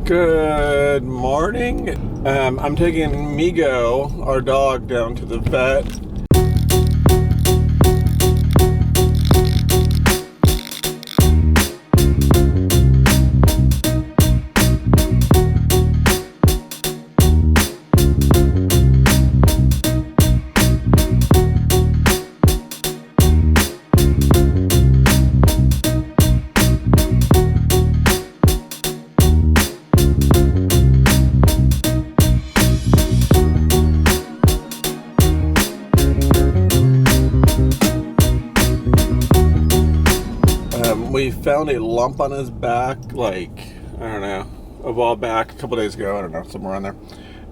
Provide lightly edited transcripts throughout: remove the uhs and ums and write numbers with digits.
Good morning. I'm taking Migo, our dog, down to the vet. We found a lump on his back, like, I don't know, a while back, a couple days ago, I don't know, somewhere on there.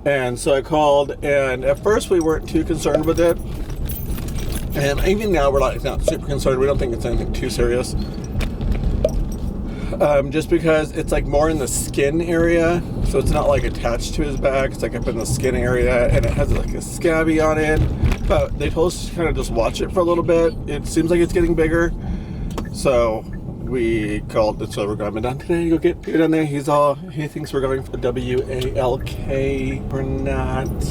And so I called, and at first we weren't too concerned with it. And even now we're like not super concerned. We don't think it's anything too serious. Just because it's like more in the skin area. So it's not like attached to his back. It's like up in the skin area, and it has like a scabby on it. But they told us to kind of just watch it for a little bit. It seems like it's getting bigger. So we called it, so we're going down today to go get Peter down there. He thinks we're going for WALK. We're not.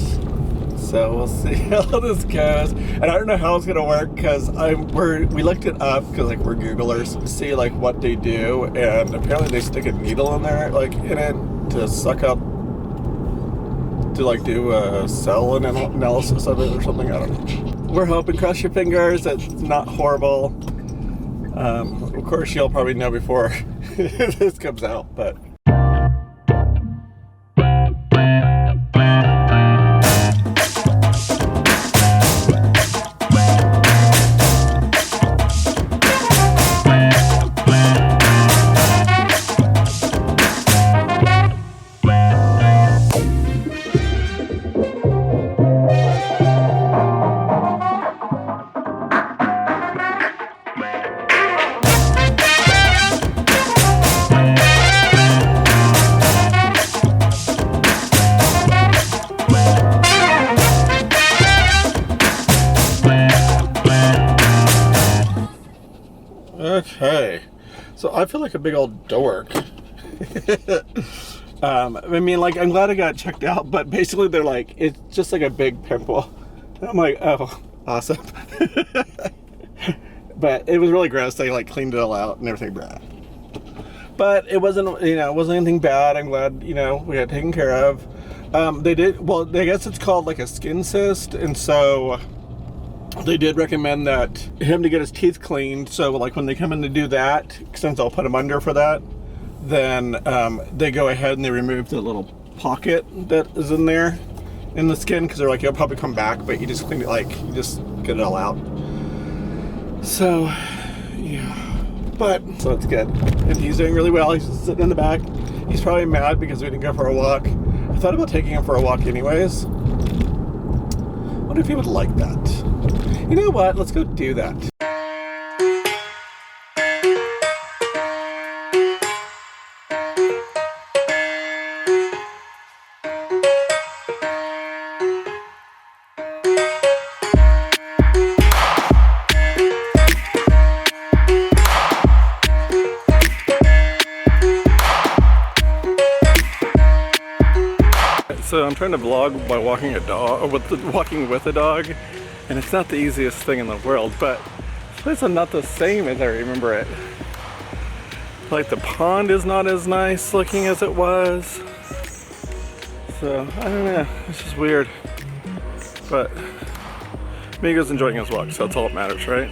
So we'll see how this goes. And I don't know how it's gonna work because we looked it up because like we're Googlers to see like what they do, and apparently they stick a needle in there like in it to suck up to like do a cell analysis of it or something. I don't know. We're hoping, cross your fingers, that it's not horrible. Of course, you'll probably know before this comes out, but. Okay, so I feel like a big old dork. I mean, like, I'm glad I got it checked out, but basically they're like, it's just like a big pimple. And I'm like, oh, awesome. But it was really gross. They like cleaned it all out and everything bad. But it wasn't, it wasn't anything bad. I'm glad, we got it taken care of. They did, well, I guess it's called like a skin cyst, and so they did recommend that him to get his teeth cleaned. So like when they come in to do that, since I'll put him under for that, then they go ahead and they remove the little pocket that is in there in the skin, because they're like, it'll probably come back, but you just clean it, like you just get it all out. So yeah, but so it's good, and he's doing really well. He's just sitting in the back. He's probably mad because we didn't go for a walk. I thought about taking him for a walk anyways. Wonder if he would like that. You know what? Let's go do that. So I'm trying to vlog by walking with a dog, and it's not the easiest thing in the world, but this place is not the same as I remember it. Like the pond is not as nice looking as it was. So I don't know, it's just weird. But Migo's enjoying his walk, so that's all that matters, right?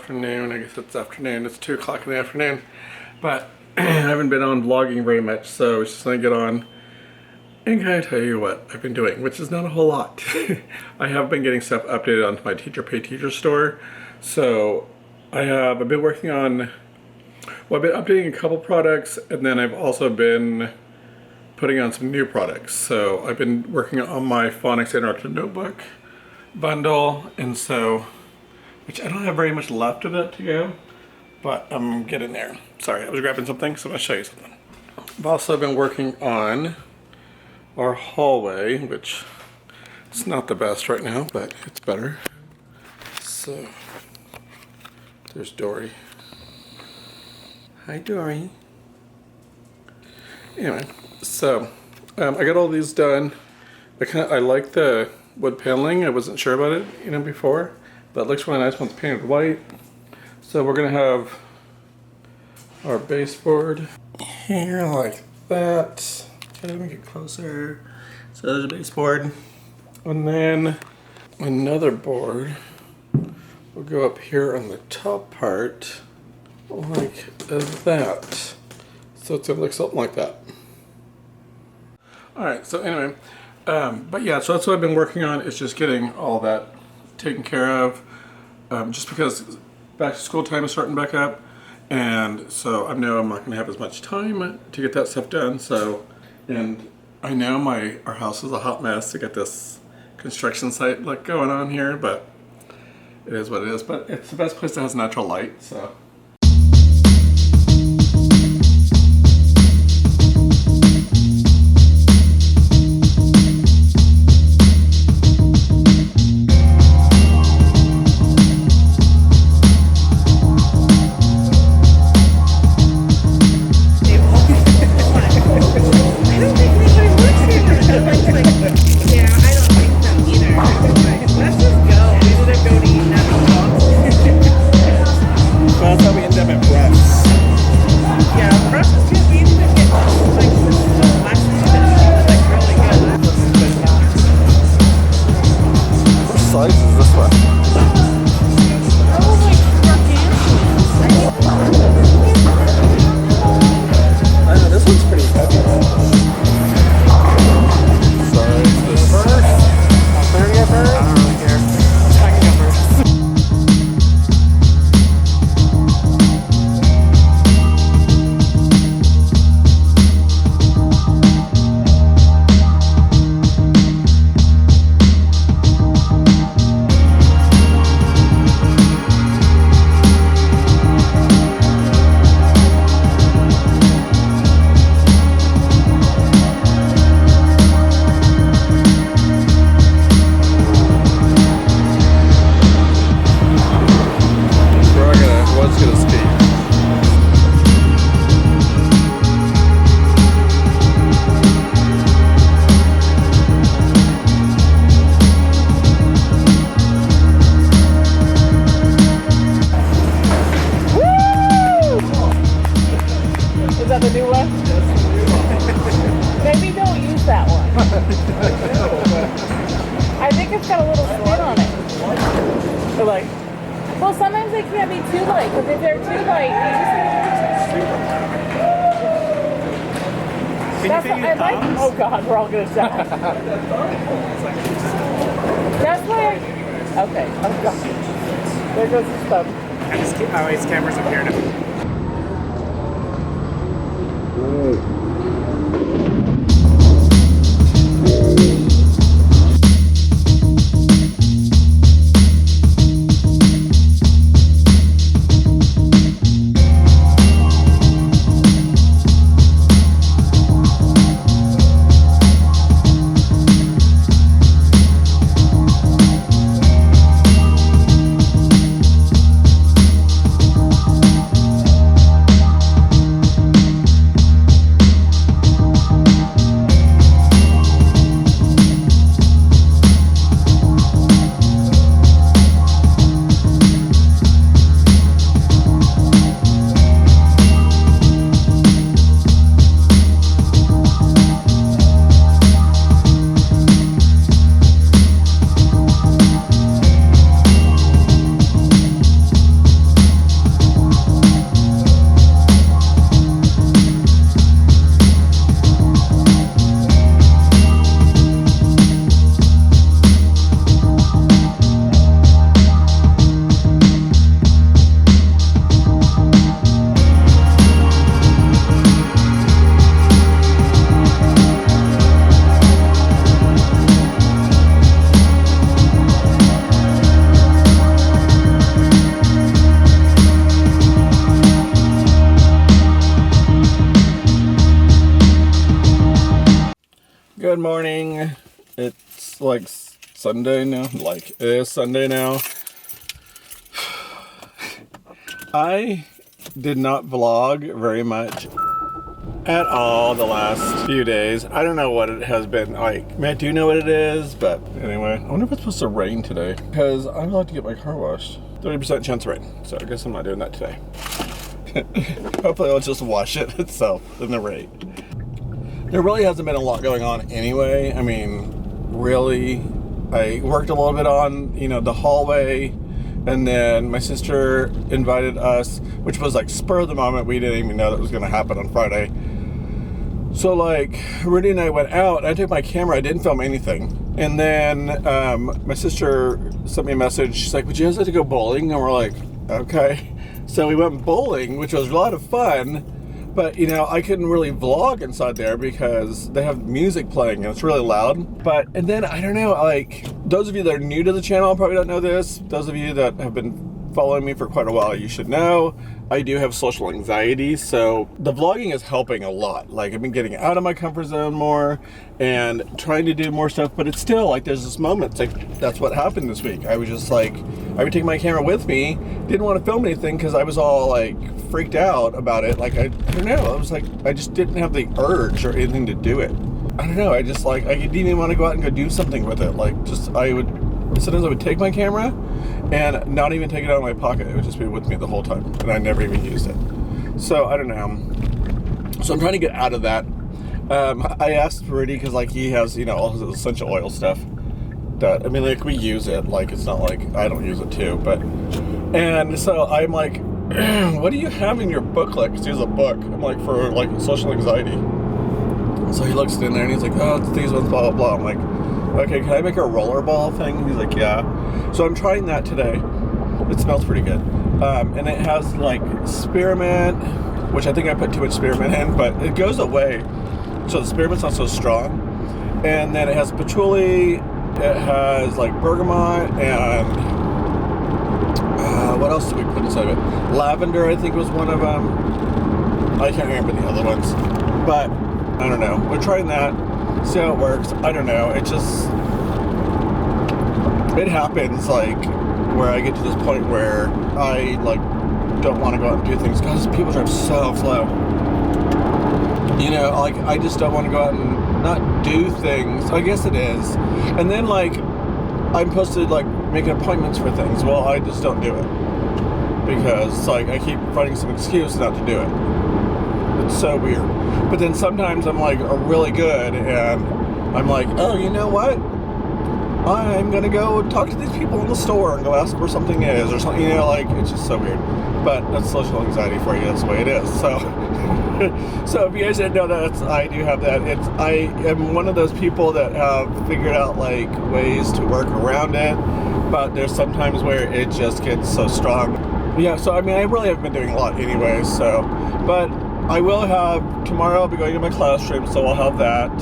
afternoon. I guess it's afternoon. It's 2 o'clock in the afternoon. But I haven't been on vlogging very much, so I was just going to get on and kind of tell you what I've been doing, which is not a whole lot. I have been getting stuff updated onto my Teacher Pay Teacher store. So I've been working on, well, I've been updating a couple products, and then I've also been putting on some new products. So I've been working on my Phonics Interactive Notebook bundle, and so, which I don't have very much left of it to go, but I'm getting there. Sorry, I was grabbing something, so I'm gonna show you something. I've also been working on our hallway, which it's not the best right now, but it's better. So there's Dory. Hi, Dory. Anyway, so I got all these done. I like the wood paneling. I wasn't sure about it, before, but it looks really nice when it's painted white. So we're gonna have our baseboard here like that. Let me get closer. So there's a baseboard, and then another board will go up here on the top part, like that. So it's gonna look something like that. All right. So anyway, but yeah. So that's what I've been working on, is just getting all that taken care of. Just because back to school time is starting back up, and so I know I'm not gonna have as much time to get that stuff done. So. And I know our house is a hot mess to get this construction site going on here, but it is what it is. But it's the best place that has natural light, so. I think it's got a little spin on it. So well, sometimes they can't be too light, because if they're too light, that's what I like. Oh God, we're all gonna shout. That's why okay, oh God. There goes the stuff. His camera's up here now. Good morning. It's like Sunday now. Like, it is Sunday now. I did not vlog very much at all the last few days. I don't know what it has been like. I mean, I do know what it is, but anyway. I wonder if it's supposed to rain today, because I would like to get my car washed. 30% chance of rain, so I guess I'm not doing that today. Hopefully it'll just wash it itself in the rain. There really hasn't been a lot going on anyway. I mean, really, I worked a little bit on, you know, the hallway, and then my sister invited us, which was like spur of the moment. We didn't even know that was going to happen on Friday. So like, Rudy and I went out, I took my camera, I didn't film anything. And then my sister sent me a message. She's like, would you guys like to go bowling? And we're like, okay. So we went bowling, which was a lot of fun. But, you know, I couldn't really vlog inside there because they have music playing and it's really loud. And then, I don't know, like, those of you that are new to the channel probably don't know this. Those of you that have been following me for quite a while, you should know. I do have social anxiety, so the vlogging is helping a lot. Like, I've been getting out of my comfort zone more and trying to do more stuff, but it's still, like, there's this moment, it's like, that's what happened this week. I was just like, I would take my camera with me, didn't want to film anything because I was all, like, freaked out about it. Like, I don't know, I was like, I just didn't have the urge or anything to do it. I don't know, I just, like, I didn't even want to go out and go do something with it. Like, just, sometimes I would take my camera and not even take it out of my pocket. It would just be with me the whole time, and I never even used it. So I don't know. So I'm trying to get out of that. I asked Rudy because like he has, you know, all his essential oil stuff. That I mean, like we use it. Like it's not like I don't use it too. And so I'm like, what do you have in your booklet? Because he has a book. I'm like for like social anxiety. So he looks in there and he's like, oh, it's these ones, blah blah blah. I'm like, okay, can I make a rollerball thing? He's like, yeah. So I'm trying that today. It smells pretty good. And it has like spearmint, which I think I put too much spearmint in, but it goes away. So the spearmint's not so strong. And then it has patchouli, it has like bergamot, and what else did we put inside of it? Lavender, I think was one of them. I can't remember the other ones. But I don't know. We're trying that. See how it works. I don't know. It just, it happens like where I get to this point where I like don't want to go out and do things because people drive so slow. You know, like I just don't want to go out and not do things. I guess it is. And then like I'm supposed to like make appointments for things. Well, I just don't do it because like I keep finding some excuse not to do it. It's so weird. But then sometimes I'm like really good and I'm like, oh, you know what? I'm gonna go talk to these people in the store and go ask where something is or something, you know, like it's just so weird. But that's social anxiety for you, that's the way it is. So so if you guys didn't know that, I do have that. I am one of those people that have figured out like ways to work around it, but there's sometimes where it just gets so strong. Yeah, so I mean I really haven't been doing a lot anyway, so but I will have, tomorrow I'll be going to my classroom, so I'll have that.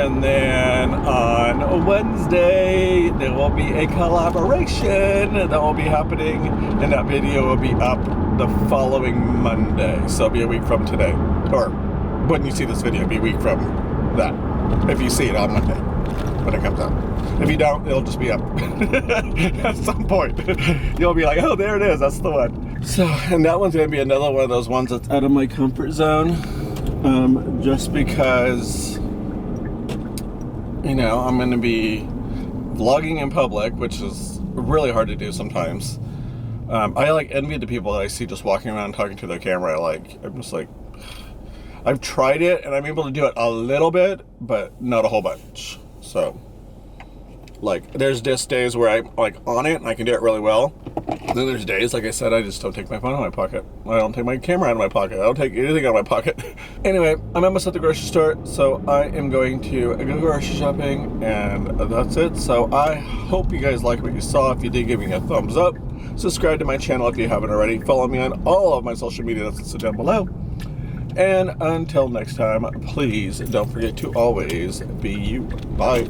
And then on Wednesday, there will be a collaboration that will be happening, and that video will be up the following Monday. So it'll be a week from today. Or when you see this video, it'll be a week from that. If you see it on Monday, when it comes out. If you don't, it'll just be up at some point. You'll be like, oh, there it is, that's the one. So, and that one's gonna be another one of those ones that's out of my comfort zone. Just because, you know, I'm gonna be vlogging in public, which is really hard to do sometimes. I like envy the people that I see just walking around talking to their camera. Like, I'm just like, I've tried it and I'm able to do it a little bit, but not a whole bunch. So, like, there's just days where I'm like on it and I can do it really well. And then there's days, like I said, I just don't take my phone out of my pocket. I don't take my camera out of my pocket. I don't take anything out of my pocket. Anyway, I'm almost at the grocery store, so I am going to go grocery shopping, and that's it. So I hope you guys like what you saw. If you did, give me a thumbs up. Subscribe to my channel if you haven't already. Follow me on all of my social media that's listed down below. And until next time, please don't forget to always be you. Bye.